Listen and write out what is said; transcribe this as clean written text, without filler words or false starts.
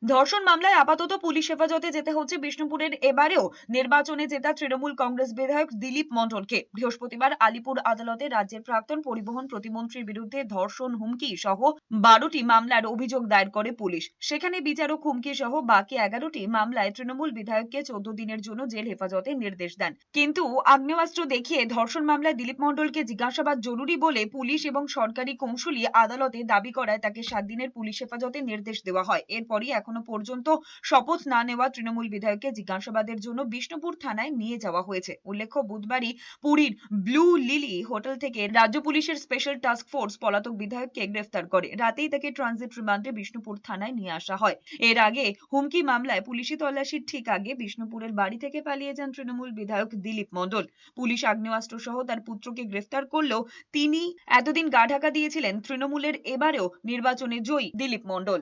ধর্ষণ মামলায় আপাতত পুলিশ হেফাজতে যেতে হচ্ছে বিষ্ণুপুরের এবারেও নির্বাচনে জেতা তৃণমূল কংগ্রেস বিধায়ক দিলীপ মণ্ডলকে। বৃহস্পতিবার আলিপুর আদালতে রাজ্যের প্রাক্তন পরিবহন প্রতিমন্ত্রীর বিরুদ্ধে ধর্ষণ, হুমকি সহ 12টি মামলার অভিযোগ দায়ের করে পুলিশ। সেখানে বিচারক হুমকি সহ বাকি 11টি মামলায় তৃণমূল বিধায়ককে 14 দিনের জন্য জেল হেফাজতে নির্দেশ দেন। কিন্তু আগ্নেয়াস্ত্র দেখিয়ে ধর্ষণ মামলায় দিলীপ মণ্ডলকে জিজ্ঞাসাবাদ জরুরি বলে পুলিশ এবং সরকারি কৌঁসুলি আদালতে দাবি করায় তাকে 7 দিনের পুলিশ হেফাজতে নির্দেশ দেওয়া হয়। এরপরই এখনো পর্যন্ত শপথ না নেওয়া তৃণমূল বিধায়ককে জিজ্ঞাসাবাদের জন্য বিষ্ণুপুর থানায় নিয়ে যাওয়া হয়েছে। উল্লেখ্য, বুধবারই পুরীর ব্লু লিলি হোটেল থেকে রাজ্য পুলিশের স্পেশাল টাস্ক ফোর্স পলাতক বিধায়ককে গ্রেফতার করে। রাতেই তাকে ট্রানজিট রিমান্ডে বিষ্ণুপুর থানায় নিয়ে আসা হয়। এর আগে হুমকি মামলায় পুলিশি তল্লাশির ঠিক আগে বিষ্ণুপুরের বাড়ি থেকে পালিয়ে যান তৃণমূল বিধায়ক দিলীপ মণ্ডল। পুলিশ আগ্নেয়াস্ত্র সহ তার পুত্রকে গ্রেফতার করলেও তিনি এতদিন গা ঢাকা দিয়েছিলেন তৃণমূলের এবারেও নির্বাচনে জয়ী দিলীপ মণ্ডল।